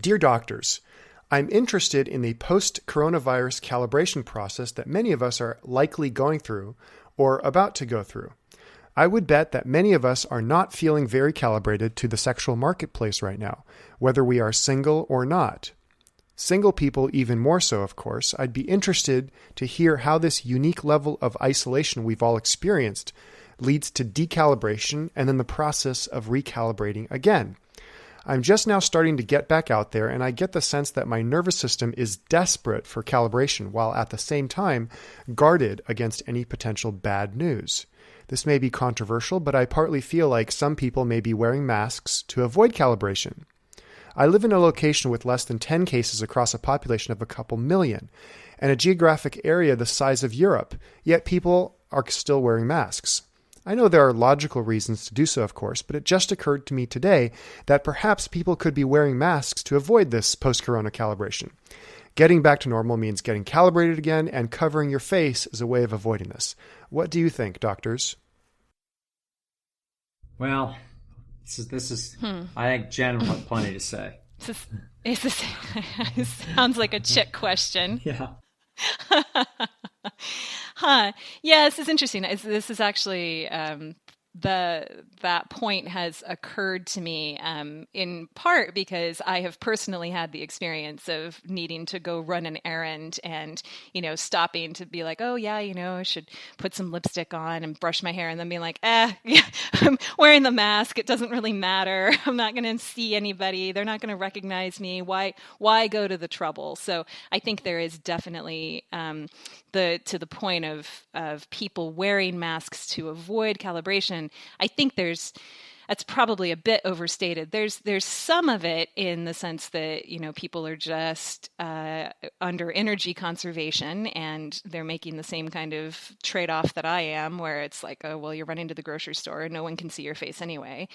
Dear doctors, I'm interested in the post-coronavirus calibration process that many of us are likely going through or about to go through. I would bet that many of us are not feeling very calibrated to the sexual marketplace right now, whether we are single or not. Single people even more so, of course. I'd be interested to hear how this unique level of isolation we've all experienced leads to decalibration and then the process of recalibrating again. I'm just now starting to get back out there, and I get the sense that my nervous system is desperate for calibration while at the same time guarded against any potential bad news. This may be controversial, but I partly feel like some people may be wearing masks to avoid calibration. I live in a location with less than 10 cases across a population of a couple million, and a geographic area the size of Europe, yet people are still wearing masks. I know there are logical reasons to do so, of course, but it just occurred to me today that perhaps people could be wearing masks to avoid this post-corona calibration. Getting back to normal means getting calibrated again, and covering your face is a way of avoiding this. What do you think, doctors? Well, this is. I think Jen will have plenty to say. It sounds like a chick question. Yeah. Yeah, this is interesting. This is actually that point has occurred to me in part because I have personally had the experience of needing to go run an errand and, stopping to be like, oh yeah, I should put some lipstick on and brush my hair, and then being like, yeah, I'm wearing the mask. It doesn't really matter. I'm not going to see anybody. They're not going to recognize me. Why go to the trouble? So I think there is definitely to the point of people wearing masks to avoid calibration. I think that's probably a bit overstated. There's some of it in the sense that, people are just under energy conservation, and they're making the same kind of trade-off that I am, where it's like, oh, well, you're running to the grocery store and no one can see your face anyway.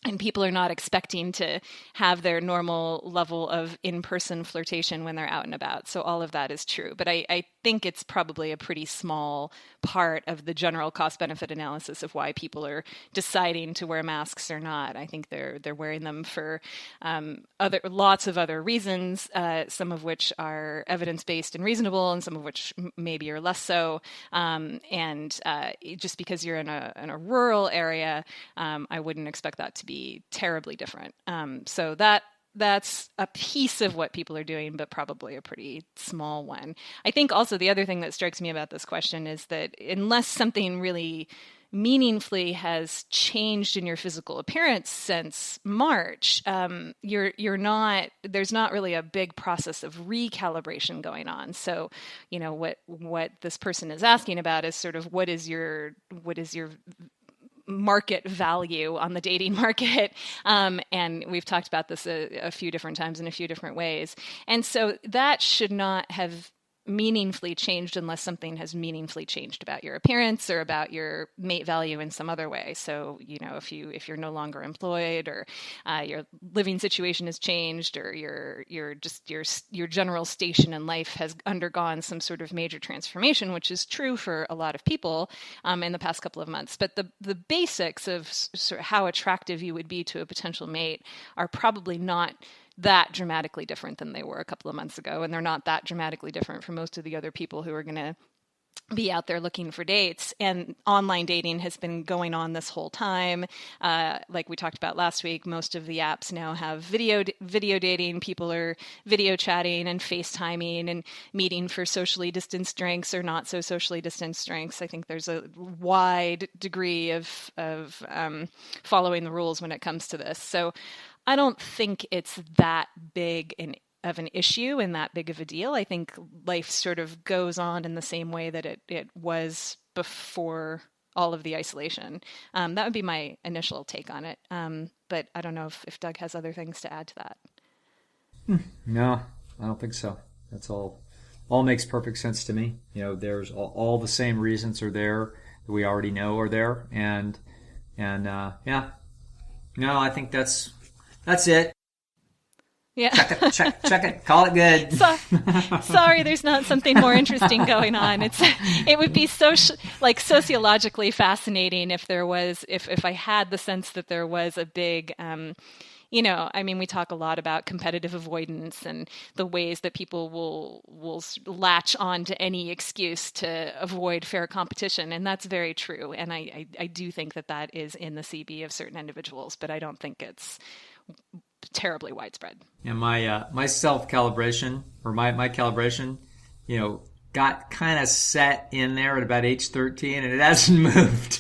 And people are not expecting to have their normal level of in-person flirtation when they're out and about. So all of that is true. But I think it's probably a pretty small part of the general cost-benefit analysis of why people are deciding to wear masks or not. I think they're wearing them for lots of other reasons, some of which are evidence-based and reasonable, and some of which maybe are less so. And just because you're in a rural area, I wouldn't expect that to be terribly different. So that's a piece of what people are doing, but probably a pretty small one. I think also the other thing that strikes me about this question is that unless something really meaningfully has changed in your physical appearance since March, there's not really a big process of recalibration going on. So, what this person is asking about is sort of what is your market value on the dating market. And we've talked about this a few different times in a few different ways. And so that should not have meaningfully changed unless something has meaningfully changed about your appearance or about your mate value in some other way. So, if you're no longer employed, or your living situation has changed, or your general station in life has undergone some sort of major transformation, which is true for a lot of people in the past couple of months. But the basics of sort of how attractive you would be to a potential mate are probably not that dramatically different than they were a couple of months ago. And they're not that dramatically different from most of the other people who are going to be out there looking for dates. And online dating has been going on this whole time. Like we talked about last week, most of the apps now have video dating. People are video chatting and FaceTiming and meeting for socially distanced drinks or not so socially distanced drinks. I think there's a wide degree of following the rules when it comes to this. So I don't think it's that big of an issue and that big of a deal. I think life sort of goes on in the same way that it was before all of the isolation. That would be my initial take on it. But I don't know if Doug has other things to add to that. No, I don't think so. That's all makes perfect sense to me. There's all the same reasons are there that we already know are there. And yeah, no, I think that's it. Yeah. Check it. Call it good. Sorry, there's not something more interesting going on. It would be sociologically fascinating if I had the sense that there was a big, I mean, we talk a lot about competitive avoidance and the ways that people will latch on to any excuse to avoid fair competition. And that's very true. And I do think that is in the CB of certain individuals, but I don't think it's terribly widespread. And my self-calibration, or my calibration, got kind of set in there at about age 13, and it hasn't moved.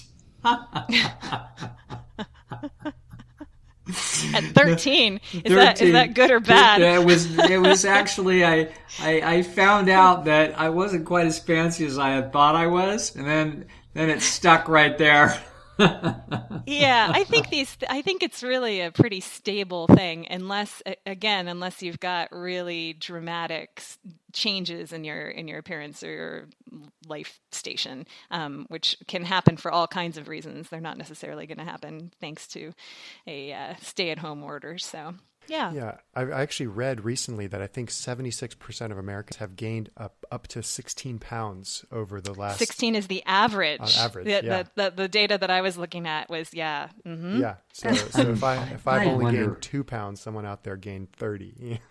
At 13, is that good or bad? It was actually I found out that I wasn't quite as fancy as I had thought I was, and then it stuck right there. Yeah, I think it's really a pretty stable thing, unless you've got really dramatic changes in your appearance or your life station, which can happen for all kinds of reasons. They're not necessarily going to happen thanks to a stay-at-home order. So. Yeah. I actually read recently that I think 76% of Americans have gained up to 16 pounds over the last... 16 is the average. The data that I was looking at was, Mm-hmm. Yeah. So if I've only gained 2 pounds, someone out there gained 30.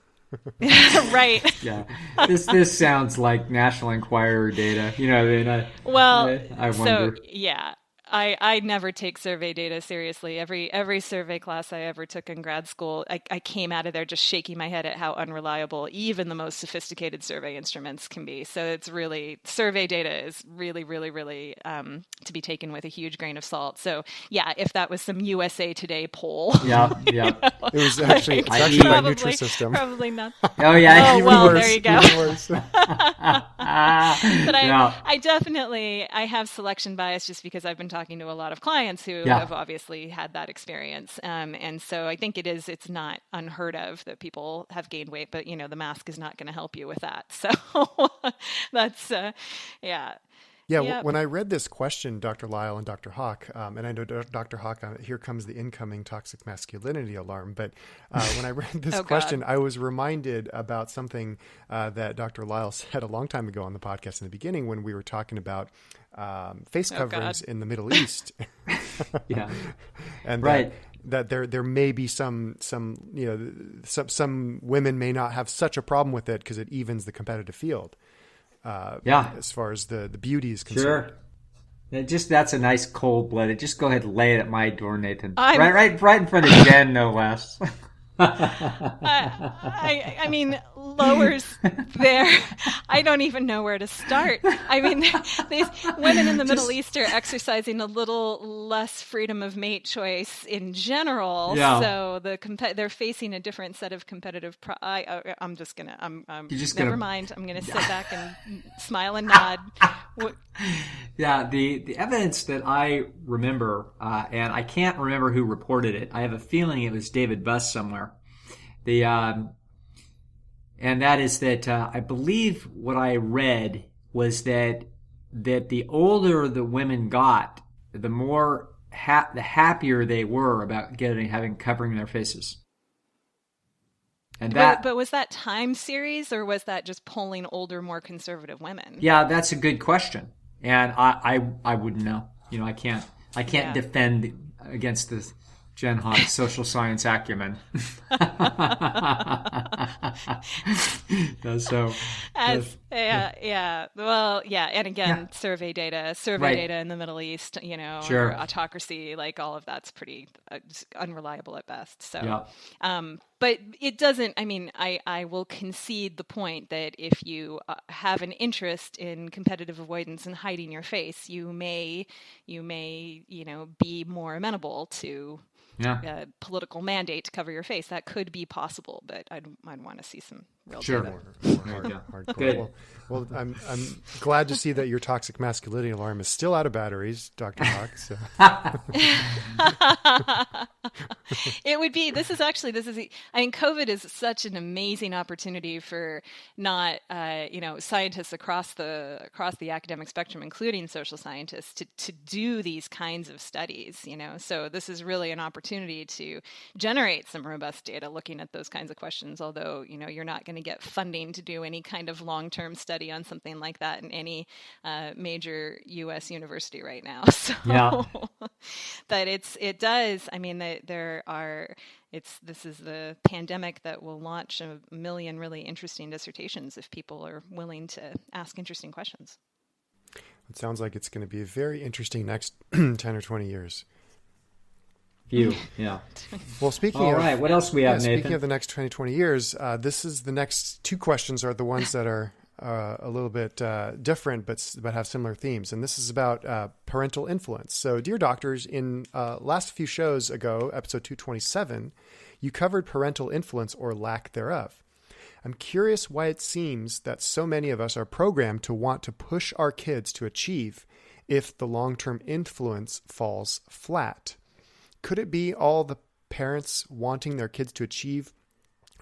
Right. Yeah. This sounds like National Enquirer data. I wonder. So, yeah. I never take survey data seriously. Every survey class I ever took in grad school, I came out of there just shaking my head at how unreliable even the most sophisticated survey instruments can be. So it's really, survey data is really, really, really to be taken with a huge grain of salt. So yeah, if that was some USA Today poll. Yeah. It was actually, my Nutrisystem. Probably not. Oh yeah. Oh, well, there you go. But I definitely have selection bias just because I've been talking to a lot of clients who have obviously had that experience. And so I think it's not unheard of that people have gained weight, but the mask is not going to help you with that. So that's, yeah. Yeah, when I read this question, Dr. Lyle and Dr. Hawk, and I know Dr. Hawk, here comes the incoming toxic masculinity alarm, but when I read this question, I was reminded about something that Dr. Lyle said a long time ago on the podcast in the beginning when we were talking about face coverings in the Middle East. Yeah. And right. That there may be some women may not have such a problem with it because it evens the competitive field. As far as the beauty is concerned. Sure. That's a nice cold blooded. Just go ahead and lay it at my door, Nathan. Right in front of Jen, no less. I mean, lowers there. I don't even know where to start. I mean, these women in the Middle East are exercising a little less freedom of mate choice in general. Yeah. So they're facing a different set of competitive. I'm just gonna. Never mind. I'm gonna sit back and smile and nod. Yeah, the evidence that I remember, and I can't remember who reported it. I have a feeling it was David Buss somewhere. And that is that I believe what I read was that the older the women got, the more the happier they were about covering their faces. And but was that time series or was that just polling older, more conservative women? Yeah, that's a good question, and I wouldn't know. I can't defend against the Jen Hawk's social science acumen. And again, survey data in the Middle East, sure. Or autocracy, like all of that's pretty unreliable at best. So, but it doesn't. I mean, I will concede the point that if you have an interest in competitive avoidance and hiding your face, you may be more amenable to a political mandate to cover your face. That could be possible, but I'd want to see some real data. Hardcore. Good. Well, I'm glad to see that your toxic masculinity alarm is still out of batteries, Dr. Hawk. So. It would be. I mean, COVID is such an amazing opportunity for scientists across the academic spectrum, including social scientists, to do these kinds of studies. So this is really an opportunity to generate some robust data looking at those kinds of questions. Although you're not going going to get funding to do any kind of long-term study on something like that in any major U.S. university right now. So, Yeah. but it does. I mean, this is the pandemic that will launch a million really interesting dissertations if people are willing to ask interesting questions. It sounds like it's going to be a very interesting next 10 or 20 years. Yeah. Well, speaking All of... right, what else we have, Nathan? Speaking of the next 20 years, this is the next two questions are the ones that are a little bit different, but have similar themes. And this is about parental influence. So, dear doctors, in last few shows ago, episode 227, you covered parental influence or lack thereof. I'm curious why it seems that so many of us are programmed to want to push our kids to achieve if the long-term influence falls flat. Could it be all the parents wanting their kids to achieve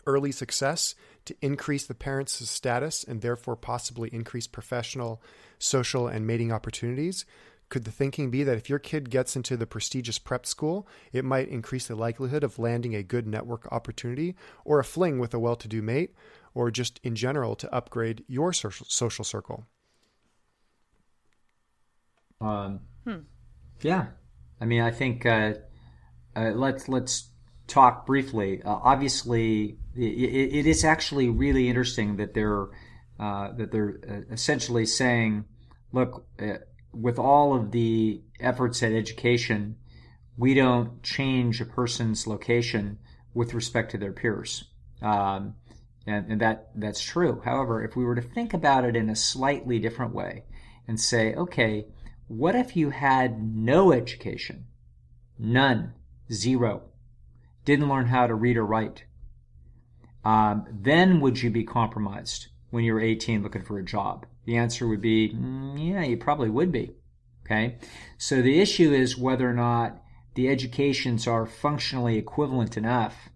early success to increase the parents' status and therefore possibly increase professional, social, and mating opportunities? Could the thinking be that if your kid gets into the prestigious prep school, it might increase the likelihood of landing a good network opportunity or a fling with a well-to-do mate, or just in general to upgrade your social circle? Yeah. I mean, I think let's talk briefly. Obviously, it is actually really interesting that they're essentially saying, look, with all of the efforts at education, we don't change a person's location with respect to their peers, and that's true. However, if we were to think about it in a slightly different way and say, okay, what if you had no education, none, zero, didn't learn how to read or write? Then would you be compromised when you're 18 looking for a job? The answer would be, yeah, you probably would be. Okay? So the issue is whether or not the educations are functionally equivalent enough,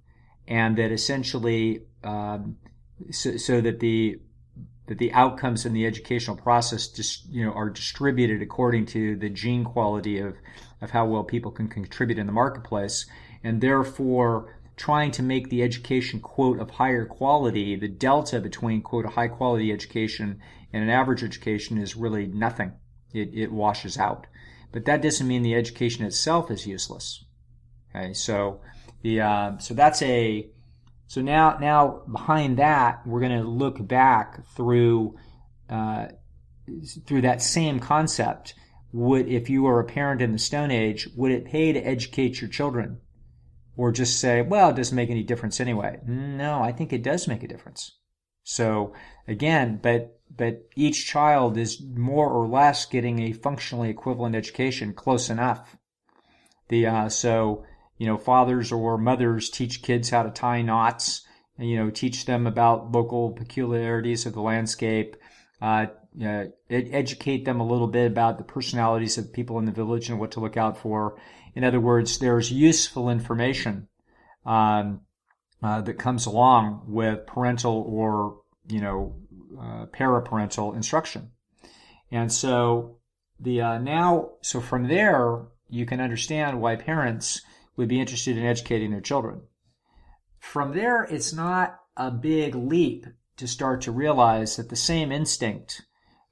and that essentially so that the outcomes in the educational process are distributed according to the gene quality of how well people can contribute in the marketplace, and therefore trying to make the education, quote, of higher quality, the delta between, quote, a high quality education and an average education is really nothing. It washes out. But that doesn't mean the education itself is useless. Okay, so now behind that, we're going to look back through that same concept. If you were a parent in the Stone Age, would it pay to educate your children? Or just say, well, it doesn't make any difference anyway? No, I think it does make a difference. So again, but each child is more or less getting a functionally equivalent education, close enough. Fathers or mothers teach kids how to tie knots, teach them about local peculiarities of the landscape, educate them a little bit about the personalities of people in the village and what to look out for. In other words, there's useful information that comes along with parental or paraparental instruction. And so from there you can understand why parents would be interested in educating their children. From there, it's not a big leap to start to realize that the same instinct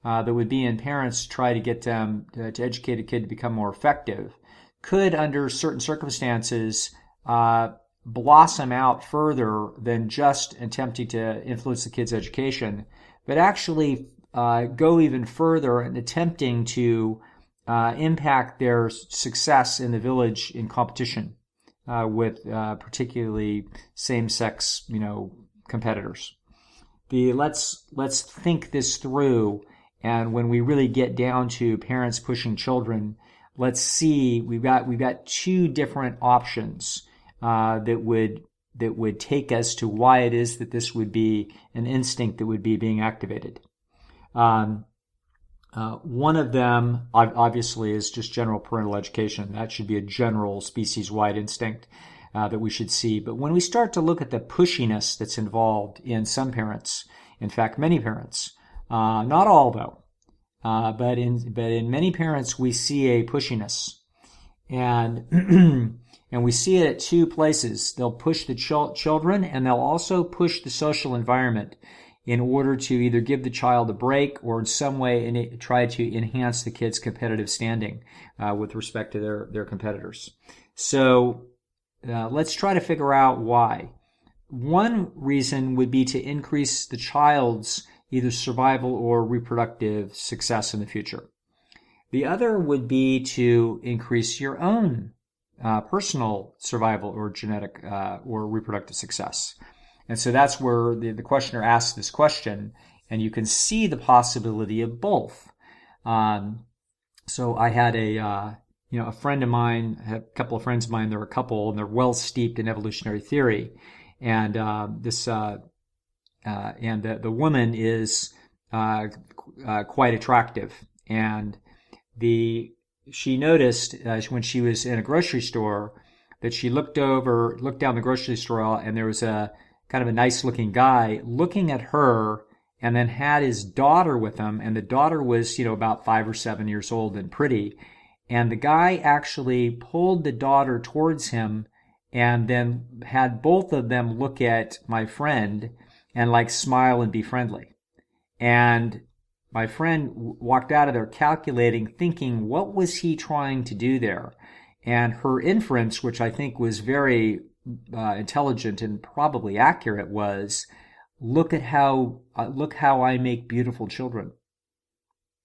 that would be in parents to try to get them to educate a kid to become more effective could, under certain circumstances, blossom out further than just attempting to influence the kid's education, but actually go even further in attempting to impact their success in the village in competition with particularly same-sex, competitors. Let's think this through, and when we really get down to parents pushing children, let's see, we've got two different options that would take us to why it is that this would be an instinct that would be being activated. One of them, obviously, is just general parental education. That should be a general species-wide instinct that we should see. But when we start to look at the pushiness that's involved in some parents, in fact, many parents, not all though, but in many parents we see a pushiness, and And we see it at two places. They'll push the children, and they'll also push the social environment in order to either give the child a break or in some way try to enhance the kid's competitive standing with respect to their competitors. So let's try to figure out why. One reason would be to increase the child's either survival or reproductive success in the future. The other would be to increase your own personal survival or genetic or reproductive success. And so that's where the questioner asks this question, and you can see the possibility of both. So I had a friend of mine, I had a couple of friends of mine, they're a couple, and they're well steeped in evolutionary theory. And the woman is quite attractive. And she noticed when she was in a grocery store that she looked down the grocery store aisle, and there was a kind of a nice looking guy looking at her, and then had his daughter with him, and the daughter was, about 5 or 7 years old and pretty. And the guy actually pulled the daughter towards him and then had both of them look at my friend and smile and be friendly. And my friend walked out of there calculating, thinking, what was he trying to do there? And her inference, which I think was very intelligent and probably accurate, was, look how I make beautiful children.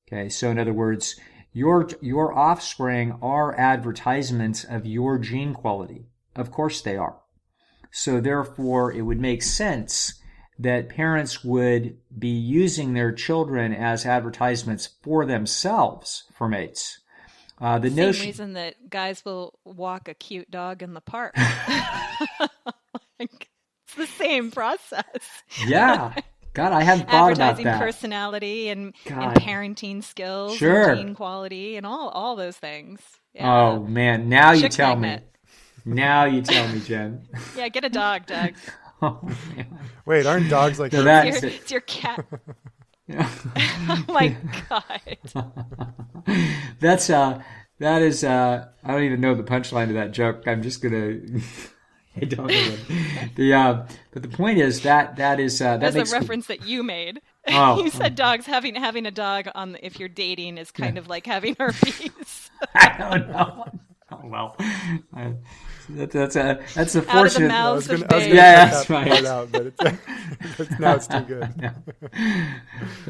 Okay, so in other words, your offspring are advertisements of your gene quality. Of course they are. So therefore, it would make sense that parents would be using their children as advertisements for themselves for mates. The Same reason that guys will walk a cute dog in the park. It's the same process. Yeah. God, I hadn't thought about that. Advertising personality and parenting skills, and gene quality, and all those things. Yeah. Oh man, now you tell me. Now you tell me, Jen. Yeah, get a dog, Doug. Oh man. Wait, aren't dogs like it's your cat? Oh my God. That is I don't even know the punchline to that joke. I'm just gonna I don't know. But the point is that is that's makes a reference that you made. Oh. You said dogs having a dog if you're dating is kind of like having herpes. I don't know. Oh well, that's a fortunate. Out of the mouths of babes. Yeah, that's right. Out, but now it's too good.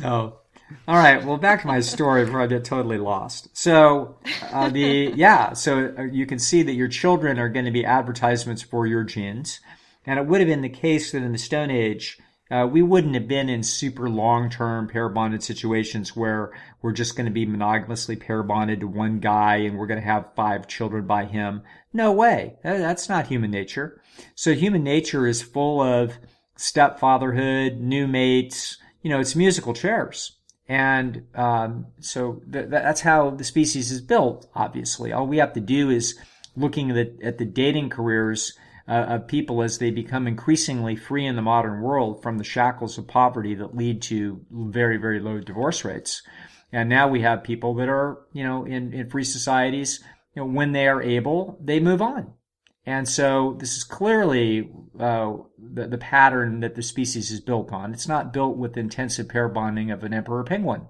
No. All right. Well, back to my story before I get totally lost. So, so you can see that your children are going to be advertisements for your genes, and it would have been the case that in the Stone Age, we wouldn't have been in super long-term pair bonded situations where we're just going to be monogamously pair bonded to one guy and we're going to have 5 children by him. No way. That's not human nature. So human nature is full of stepfatherhood, new mates. It's musical chairs. And so that's how the species is built, obviously. All we have to do is looking at the dating careers of people as they become increasingly free in the modern world from the shackles of poverty that lead to very, very low divorce rates. And now we have people that are, in free societies, when they are able, they move on. And so this is clearly the pattern that the species is built on. It's not built with intensive pair bonding of an emperor penguin.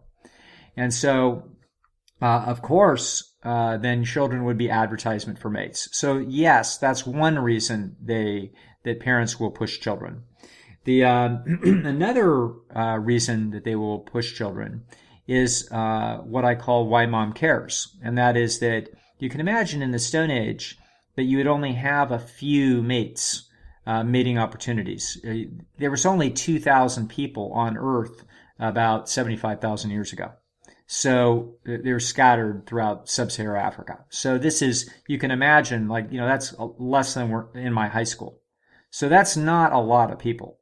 And so, of course, then children would be advertisement for mates. So yes, that's one reason that parents will push children. The another reason that they will push children is what I call why mom cares, and that is that you can imagine in the Stone Age that you would only have a few mates, mating opportunities. There was only 2,000 people on Earth about 75,000 years ago. So they're scattered throughout sub-Saharan Africa. So this is, you can imagine, that's less than in my high school. So that's not a lot of people.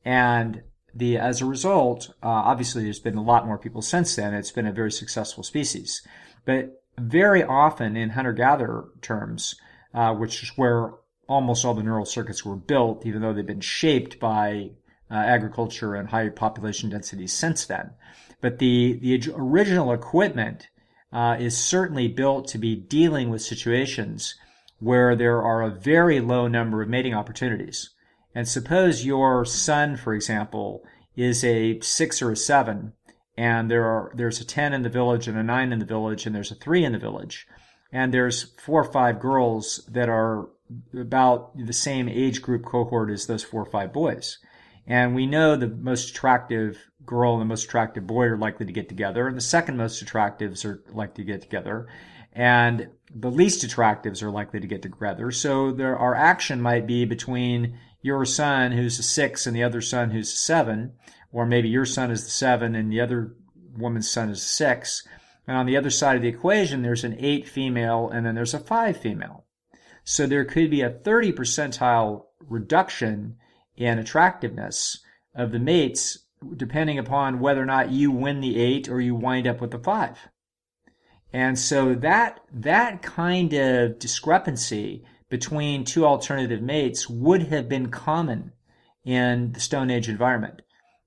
And as a result, obviously there's been a lot more people since then. It's been a very successful species. But very often in hunter-gatherer terms, which is where almost all the neural circuits were built, even though they've been shaped by agriculture and high population densities since then. But the original equipment is certainly built to be dealing with situations where there are a very low number of mating opportunities. And suppose your son, for example, is a 6 or a 7, and there's a 10 in the village and a 9 in the village, and there's a 3 in the village, and there's 4 or 5 girls that are about the same age group cohort as those 4 or 5 boys. And we know the most attractive girl and the most attractive boy are likely to get together, and the second most attractives are likely to get together, and the least attractives are likely to get together. So our action might be between your son who's a 6 and the other son who's a 7, or maybe your son is the 7 and the other woman's son is a 6. And on the other side of the equation, there's an 8 female and then there's a 5 female. So there could be a 30 percentile reduction in attractiveness of the mates depending upon whether or not you win the 8 or you wind up with the 5. And so that kind of discrepancy between two alternative mates would have been common in the Stone Age environment.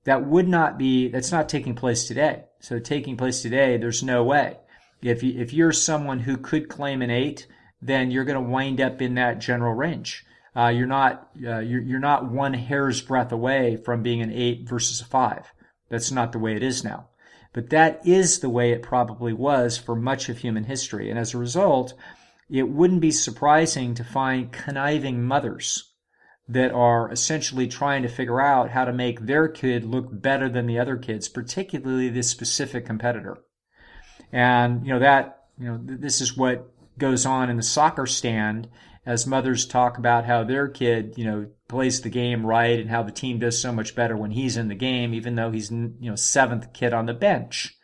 That's not taking place today. So taking place today, there's no way. If you're someone who could claim an 8, then you're going to wind up in that general range. You're not one hair's breadth away from being an 8 versus a 5. That's not the way it is now. But that is the way it probably was for much of human history. And as a result, it wouldn't be surprising to find conniving mothers that are essentially trying to figure out how to make their kid look better than the other kids, particularly this specific competitor. And, this is what goes on in the soccer stand as mothers talk about how their kid, plays the game right and how the team does so much better when he's in the game, even though he's, 7th kid on the bench.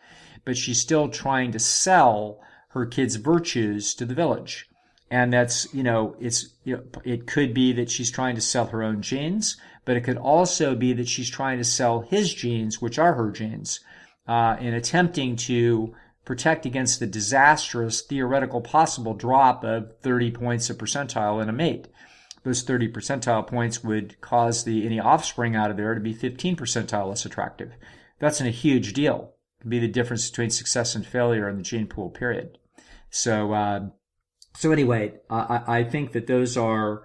But she's still trying to sell her kid's virtues to the village. And that's, it could be that she's trying to sell her own genes, but it could also be that she's trying to sell his genes, which are her genes, in attempting to protect against the disastrous theoretical possible drop of 30 points of percentile in a mate. Those 30 percentile points would cause any offspring out of there to be 15 percentile less attractive. That's a huge deal. It can be the difference between success and failure in the gene pool period. So anyway, I think that those are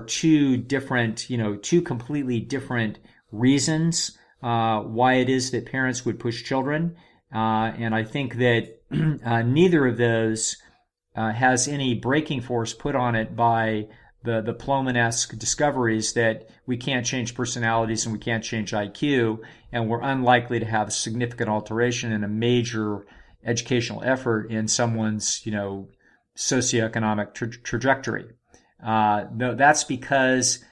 two different, two completely different reasons why it is that parents would push children. And I think that neither of those has any braking force put on it by the Plomin-esque discoveries that we can't change personalities and we can't change IQ, and we're unlikely to have a significant alteration in a major educational effort in someone's, socioeconomic trajectory. No, that's because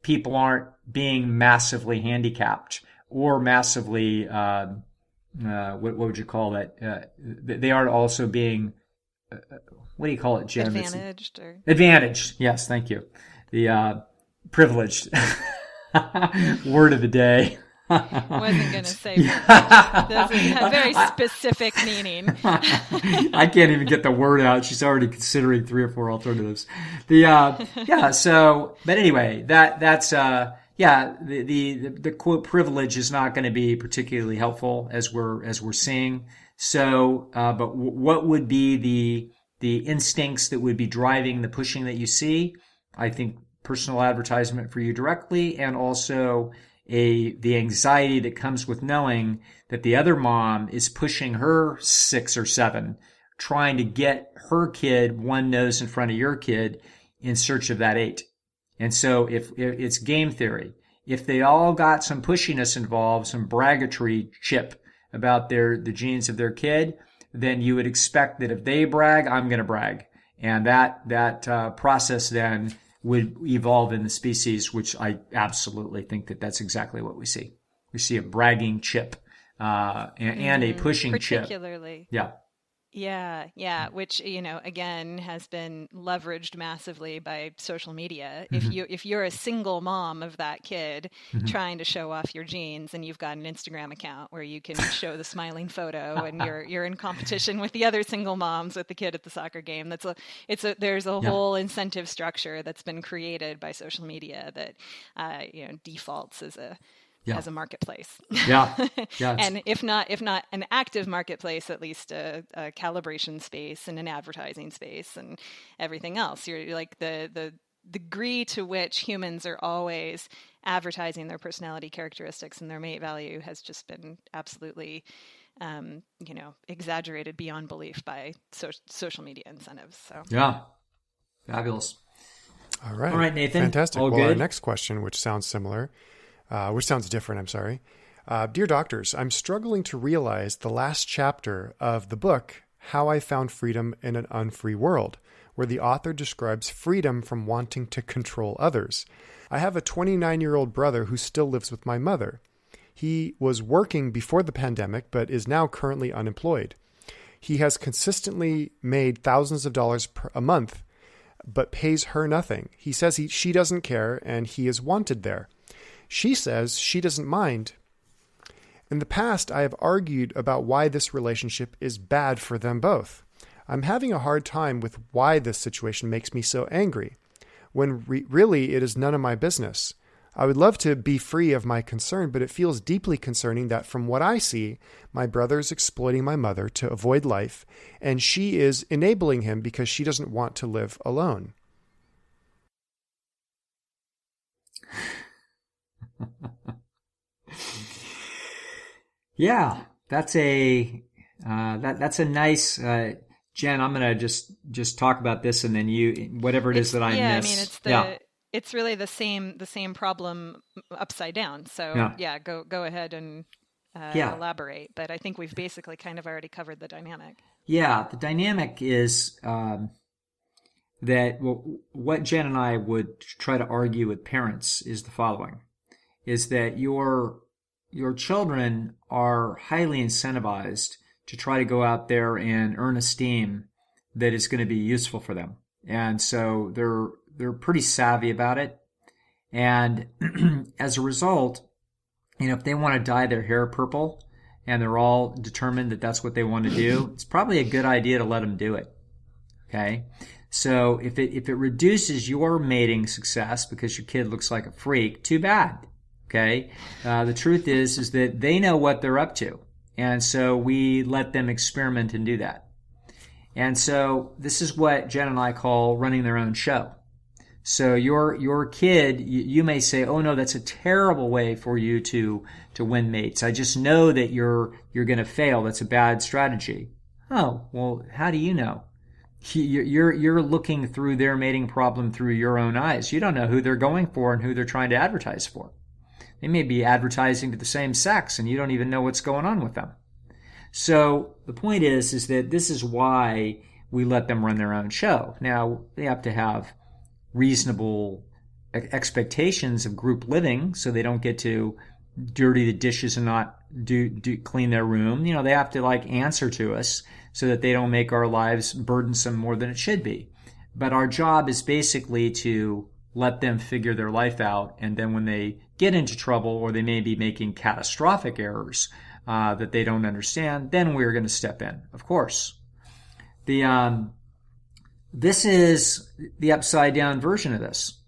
people aren't being massively handicapped or massively, what would you call that? They aren't also being, what do you call it, Jim? Advantaged. Advantaged, yes, thank you. The privileged word of the day. Wasn't going to say privileged. Doesn't have very specific meaning. I can't even get the word out. She's already considering 3 or 4 alternatives. But anyway, that's the quote privilege is not going to be particularly helpful as we're seeing. So, but what would be the instincts that would be driving the pushing that you see? I think personal advertisement for you directly, and also the anxiety that comes with knowing that the other mom is pushing her 6 or 7, trying to get her kid one nose in front of your kid in search of that 8. And so if it's game theory, if they all got some pushiness involved, some braggatry chip about the genes of their kid, then you would expect that if they brag, I'm going to brag. And that process then would evolve in the species, which I absolutely think that that's exactly what we see. We see a bragging chip and a pushing chip. Particularly. Yeah. Yeah, which again has been leveraged massively by social media. If you're a single mom of that kid trying to show off your genes, and you've got an Instagram account where you can show the smiling photo, and you're in competition with the other single moms with the kid at the soccer game. There's a whole incentive structure that's been created by social media that defaults as as a marketplace. Yeah. Yeah. And if not an active marketplace, at least a calibration space and an advertising space and everything else. You're like the degree to which humans are always advertising their personality characteristics and their mate value has just been absolutely exaggerated beyond belief by social media incentives. So yeah, fabulous. All right, Nathan. Fantastic. All well, good? Our next question, which sounds similar, which sounds different, I'm sorry. Dear doctors, I'm struggling to realize the last chapter of the book, How I Found Freedom in an Unfree World, where the author describes freedom from wanting to control others. I have a 29-year-old brother who still lives with my mother. He was working before the pandemic, but is now currently unemployed. He has consistently made thousands of dollars a month, but pays her nothing. He says she doesn't care, and he is wanted there. She says she doesn't mind. In the past, I have argued about why this relationship is bad for them both. I'm having a hard time with why this situation makes me so angry, when really it is none of my business. I would love to be free of my concern, but it feels deeply concerning that from what I see, my brother is exploiting my mother to avoid life, and she is enabling him because she doesn't want to live alone. Yeah, that's a nice. Jen, I'm gonna just talk about this, and then you, whatever it is that I miss. I mean, it's really the same problem upside down. So go ahead and elaborate. But I think we've basically kind of already covered the dynamic. Yeah, the dynamic is that what Jen and I would try to argue with parents is the following: is that your children are highly incentivized to try to go out there and earn esteem that is going to be useful for them. And so they're pretty savvy about it. And as a result, if they want to dye their hair purple and they're all determined that that's what they want to do, it's probably a good idea to let them do it. Okay. So if it reduces your mating success because your kid looks like a freak, too bad. Okay. The truth is that they know what they're up to. And so we let them experiment and do that. And so this is what Jen and I call running their own show. So your kid, you may say, oh no, that's a terrible way for you to win mates. I just know that you're going to fail. That's a bad strategy. Oh, well, how do you know? You're looking through their mating problem through your own eyes. You don't know who they're going for and who they're trying to advertise for. They may be advertising to the same sex and you don't even know what's going on with them. So the point is that this is why we let them run their own show. Now, they have to have reasonable expectations of group living so they don't get to dirty the dishes and not clean their room. They have to answer to us so that they don't make our lives burdensome more than it should be. But our job is basically to let them figure their life out, and then when they get into trouble or they may be making catastrophic errors that they don't understand, then we're going to step in, of course. This is the upside down version of this.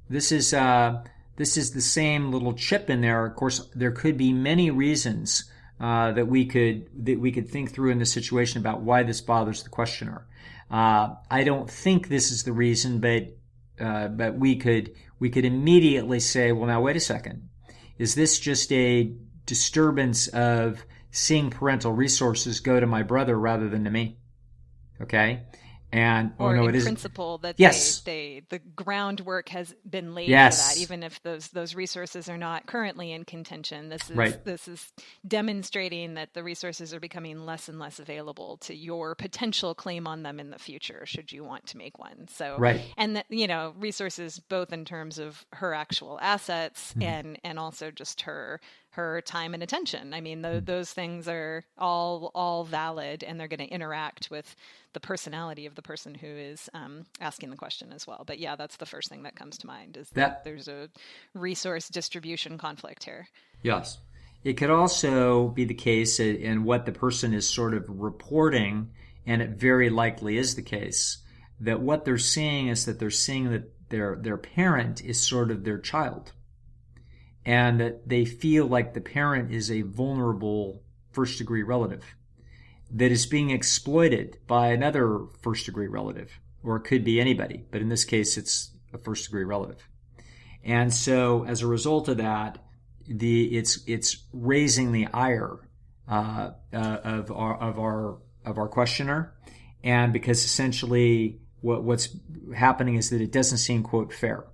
This is the same little chip in there. Of course, there could be many reasons that we could think through in this situation about why this bothers the questioner. I don't think this is the reason, but we could immediately say, well, now wait a second. Is this just a disturbance of seeing parental resources go to my brother rather than to me? Okay. And in principle that yes. the groundwork has been laid yes. for that, even if those resources are not currently in contention. This is right. This is demonstrating that the resources are becoming less and less available to your potential claim on them in the future, should you want to make one. So right. And that, resources both in terms of her actual assets and also just her time and attention. I mean, those things are all valid, and they're going to interact with the personality of the person who is asking the question as well. But yeah, that's the first thing that comes to mind, is that there's a resource distribution conflict here. Yes. It could also be the case in what the person is sort of reporting, and it very likely is the case, that what they're seeing is that they're seeing that their parent is sort of their child. and that they feel like the parent is a vulnerable first-degree relative that is being exploited by another first-degree relative, or it could be anybody, but in this case, it's a first-degree relative. And so, as a result of that, it's raising the ire of our questioner, and because essentially what's happening is that it doesn't seem, quote, fair.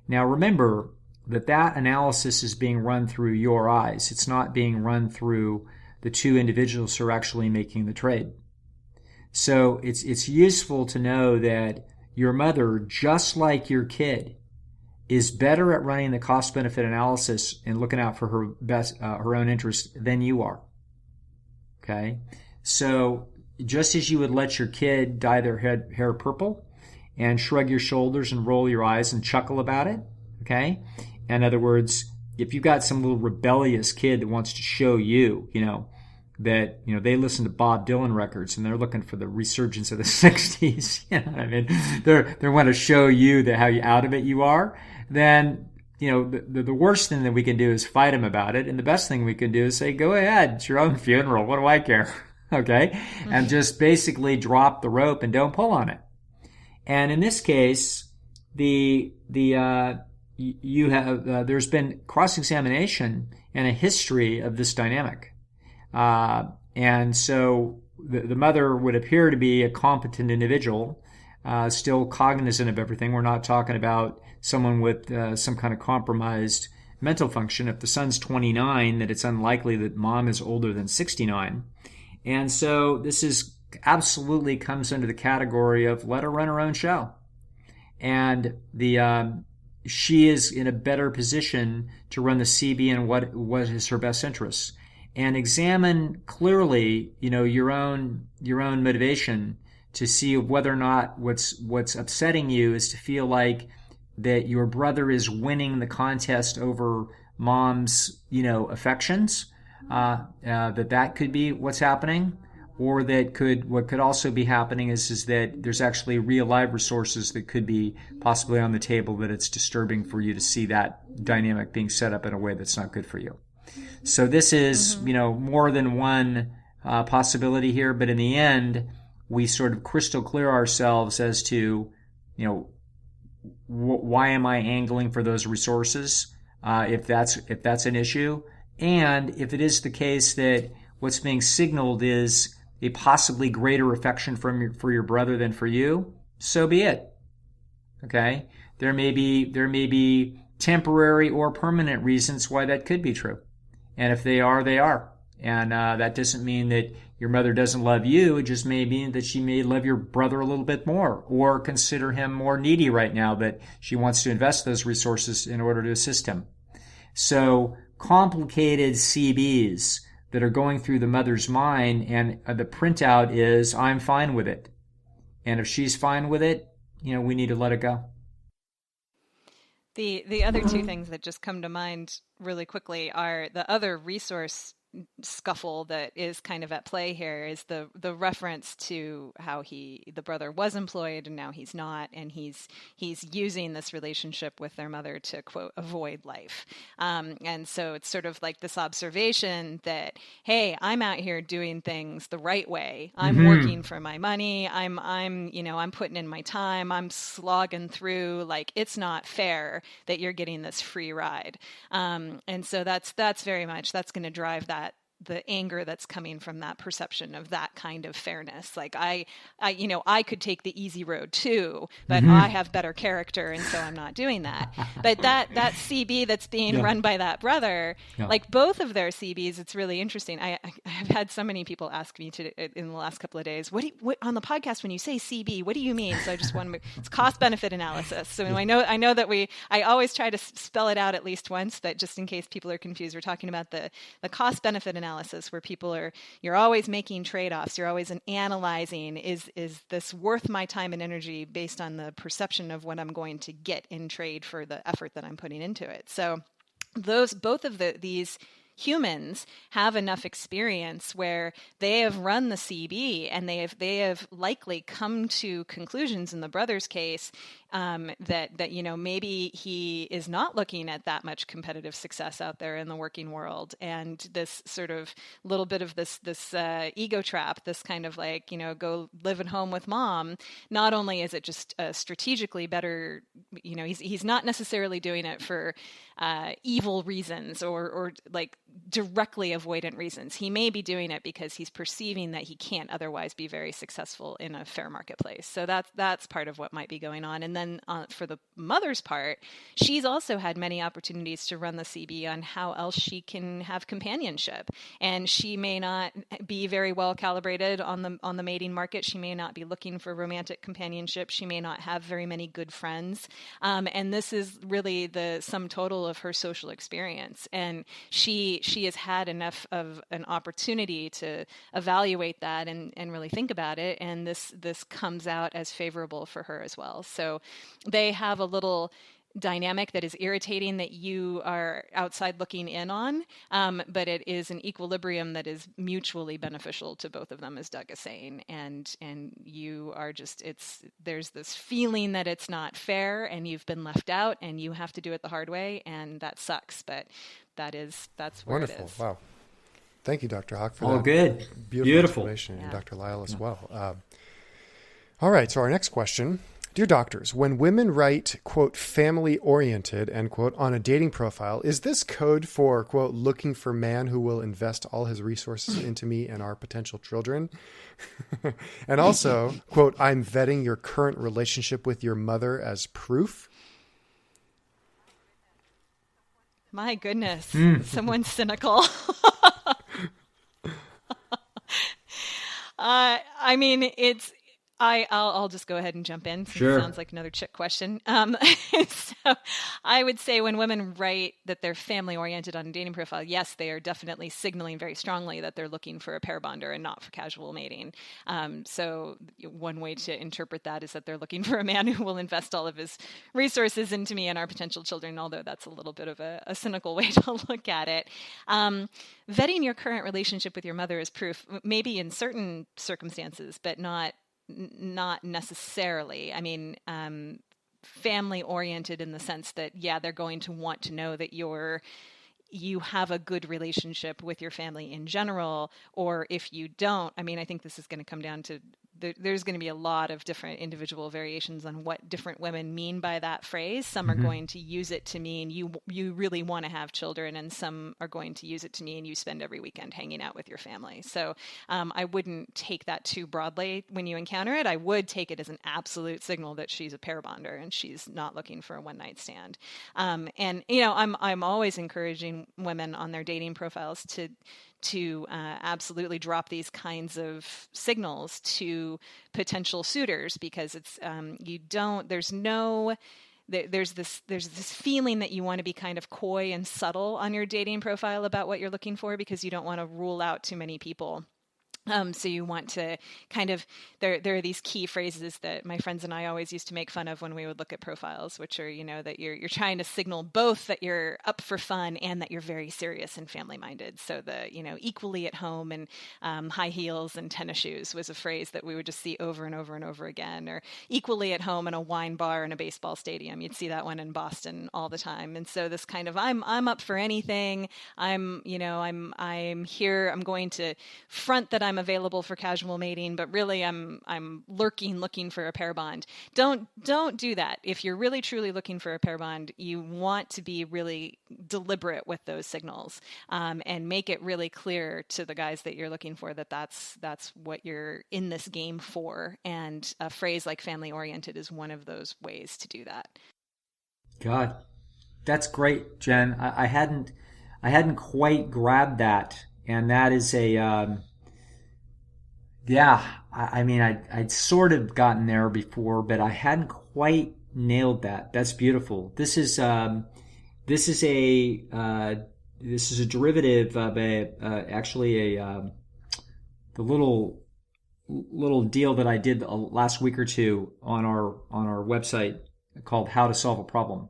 Now, remember that analysis is being run through your eyes. It's not being run through the two individuals who are actually making the trade. So it's useful to know that your mother, just like your kid, is better at running the cost-benefit analysis and looking out for her own interest than you are. Okay? So just as you would let your kid dye their hair purple and shrug your shoulders and roll your eyes and chuckle about it, okay? In other words, if you've got some little rebellious kid that wants to show you, that, they listen to Bob Dylan records and they're looking for the resurgence of the 60s, they want to show you how out of it you are, then, the worst thing that we can do is fight them about it. And the best thing we can do is say, go ahead, it's your own funeral. What do I care? Okay? Mm-hmm. And just basically drop the rope and don't pull on it. And in this case, there's been cross-examination and a history of this dynamic. And so the mother would appear to be a competent individual, still cognizant of everything. We're not talking about someone with some kind of compromised mental function. If the son's 29, that it's unlikely that mom is older than 69. And so this is absolutely comes under the category of let her run her own show. And she is in a better position to run the CB and what is her best interests. And examine clearly, your own motivation to see whether or not what's upsetting you is to feel like that your brother is winning the contest over mom's, affections. That could be what's happening, or what could also be happening is that there's actually real live resources that could be possibly on the table that it's disturbing for you to see that dynamic being set up in a way that's not good for you. So this is, more than one possibility here, but in the end, we sort of crystal clear ourselves as to, why am I angling for those resources, if that's an issue, and if it is the case that what's being signaled is a possibly greater affection for your brother than for you, so be it. Okay, there may be temporary or permanent reasons why that could be true. And if they are, they are. And that doesn't mean that your mother doesn't love you. It just may mean that she may love your brother a little bit more, or consider him more needy right now, that she wants to invest those resources in order to assist him. So complicated CBs that are going through the mother's mind, and the printout is, I'm fine with it. And if she's fine with it, we need to let it go. The other two things that just come to mind really quickly are the other resource scuffle that is kind of at play here is the reference to how the brother was employed and now he's not, and he's using this relationship with their mother to, quote, avoid life. And so it's sort of like this observation that, hey, I'm out here doing things the right way. I'm working for my money. I'm putting in my time. I'm slogging through. Like, it's not fair that you're getting this free ride. And so that's very much, that's going to drive the anger that's coming from that perception of that kind of fairness. Like I could take the easy road too, but I have better character, and so I'm not doing that. But that CB that's being run by that brother, like both of their CBs, it's really interesting. I have had so many people ask me in the last couple of days, what on the podcast when you say CB, what do you mean? So I just want to, it's cost benefit analysis. So I know that I always try to spell it out at least once, but just in case people are confused, we're talking about the cost benefit analysis, where you're always making trade-offs. You're always analyzing, is this worth my time and energy based on the perception of what I'm going to get in trade for the effort that I'm putting into it. So both of these humans have enough experience where they have run the CB, and they have likely come to conclusions in the brother's case that maybe he is not looking at that much competitive success out there in the working world, and this sort of little bit of this ego trap, this kind of like, go live at home with mom. Not only is it just strategically better, he's not necessarily doing it for evil reasons or like directly avoidant reasons. He may be doing it because he's perceiving that he can't otherwise be very successful in a fair marketplace. So that's part of what might be going on. And then for the mother's part, she's also had many opportunities to run the CB on how else she can have companionship. And she may not be very well calibrated on the mating market. She may not be looking for romantic companionship. She may not have very many good friends. And this is really the sum total of her social experience. And she has had enough of an opportunity to evaluate that and really think about it. And this comes out as favorable for her as well. So they have a little dynamic that is irritating that you are outside looking in on, but it is an equilibrium that is mutually beneficial to both of them, as Doug is saying. And you are just, there's this feeling that it's not fair and you've been left out and you have to do it the hard way, and that sucks, but that's where wonderful. It is. Wow. Thank you, Dr. Hawk, for that. that Good. beautiful information, and Dr. Lyle as well. All right, so our next question. Dear doctors, when women write, quote, family-oriented, end quote, on a dating profile, is this code for, quote, looking for man who will invest all his resources into me and our potential children? And also, quote, I'm vetting your current relationship with your mother as proof? My goodness, someone's cynical. I mean, I'll just go ahead and jump in, since Sure. It sounds like another chick question. So I would say when women write that they're family oriented on a dating profile, yes, they are definitely signaling very strongly that they're looking for a pair bonder and not for casual mating. So one way to interpret that is that they're looking for a man who will invest all of his resources into me and our potential children, although that's a little bit of a cynical way to look at it. Vetting your current relationship with your mother is proof, maybe in certain circumstances, but not necessarily. I mean, family oriented in the sense that, yeah, they're going to want to know that you have a good relationship with your family in general, or if you don't, I mean, I think this is going to come down to there's going to be a lot of different individual variations on what different women mean by that phrase. Some are going to use it to mean you really want to have children, and some are going to use it to mean you spend every weekend hanging out with your family. So I wouldn't take that too broadly when you encounter it. I would take it as an absolute signal that she's a pair bonder and she's not looking for a one night stand. And I'm always encouraging women on their dating profiles to absolutely drop these kinds of signals to potential suitors, because it's there's this feeling that you want to be kind of coy and subtle on your dating profile about what you're looking for, because you don't want to rule out too many people. So you want to kind of, there are these key phrases that my friends and I always used to make fun of when we would look at profiles, which are, that you're trying to signal both that you're up for fun and that you're very serious and family minded. So equally at home and high heels and tennis shoes was a phrase that we would just see over and over and over again, or equally at home in a wine bar and a baseball stadium. You'd see that one in Boston all the time. And so this kind of, I'm up for anything. I'm here. I'm going to front that I'm available for casual mating, but really I'm looking for a pair bond. Don't do that. If you're really truly looking for a pair bond, you want to be really deliberate with those signals, and make it really clear to the guys that you're looking for that that's what you're in this game for. And a phrase like family oriented is one of those ways to do that. God, that's great, Jen. I hadn't quite grabbed that, and that is a yeah. I mean, I'd sort of gotten there before, but I hadn't quite nailed that. That's beautiful. This is a derivative of the little deal that I did last week or two on our website called How to Solve a Problem.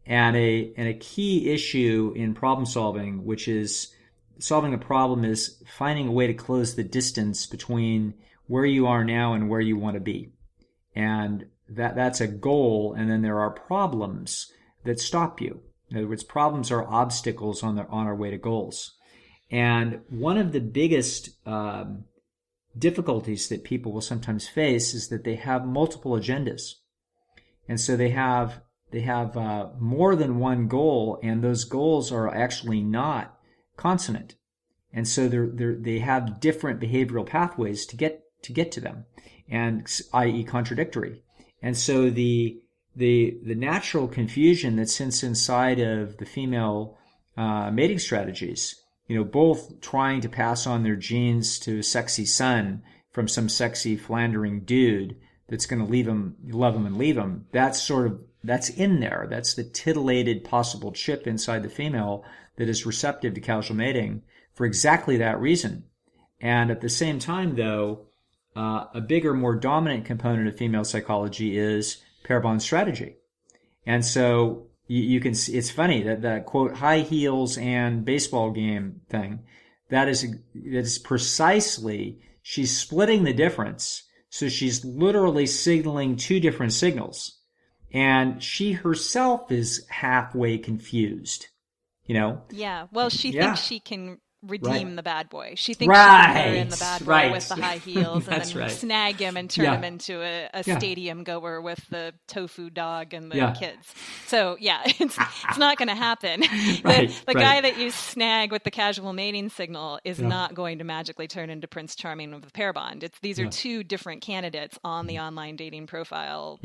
And a key issue in problem solving, which is solving a problem, is finding a way to close the distance between where you are now and where you want to be. And that's a goal, and then there are problems that stop you. In other words, problems are obstacles on our way to goals. And one of the biggest difficulties that people will sometimes face is that they have multiple agendas, and so they have more than one goal, and those goals are actually not consonant, and so they have different behavioral pathways to get to them, and i.e. contradictory. And so the natural confusion that sits inside of the female mating strategies, both trying to pass on their genes to a sexy son from some sexy philandering dude that's going to love him and leave him, that's in there. That's the titillated possible chip inside the female that is receptive to casual mating for exactly that reason. And at the same time, though, a bigger, more dominant component of female psychology is pair bond strategy. And so you can see, it's funny that quote, high heels and baseball game thing, that is precisely, she's splitting the difference. So she's literally signaling two different signals. And she herself is halfway confused, Yeah. Well, she thinks she can redeem the bad boy. She thinks she can put her in the bad boy with the high heels and then snag him and turn him into a stadium goer with the tofu dog and the kids. So it's not going to happen. The guy that you snag with the casual mating signal is not going to magically turn into Prince Charming with the pair bond. These are two different candidates on the online dating profile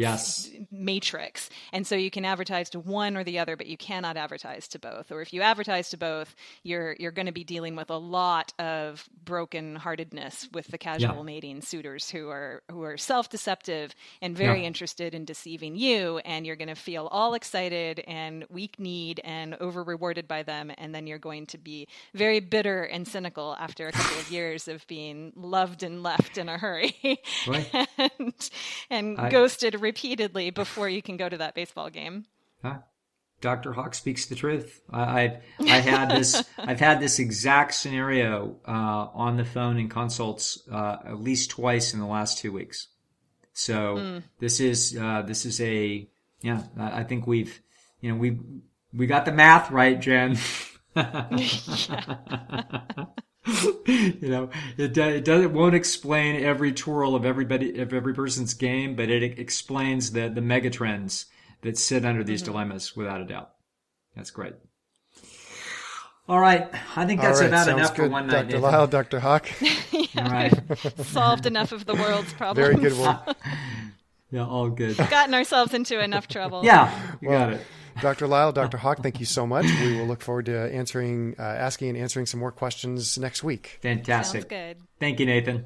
matrix. And so you can advertise to one or the other, but you cannot advertise to both. Or if you advertise to both, you're going to be dealing with a lot of broken-heartedness with the casual mating suitors who are self-deceptive and very interested in deceiving you, and you're going to feel all excited and weak-kneed and over-rewarded by them, and then you're going to be very bitter and cynical after a couple of years of being loved and left in a hurry and ghosted repeatedly before you can go to that baseball game. Dr. Hawk speaks the truth. I've had this exact scenario on the phone in consults at least twice in the last 2 weeks. So this is a I think we got the math right, Jen. It won't explain every twirl of every person's game, but it explains the mega trends that sit under these dilemmas, without a doubt. That's great. All right. I think that's about enough for one night. Dr. Lyle, Dr. Hawk. All right. Solved enough of the world's problems. Very good work. All good. Gotten ourselves into enough trouble. Yeah, got it. Dr. Lyle, Dr. Hawk, thank you so much. We will look forward to asking and answering some more questions next week. Fantastic. Sounds good. Thank you, Nathan.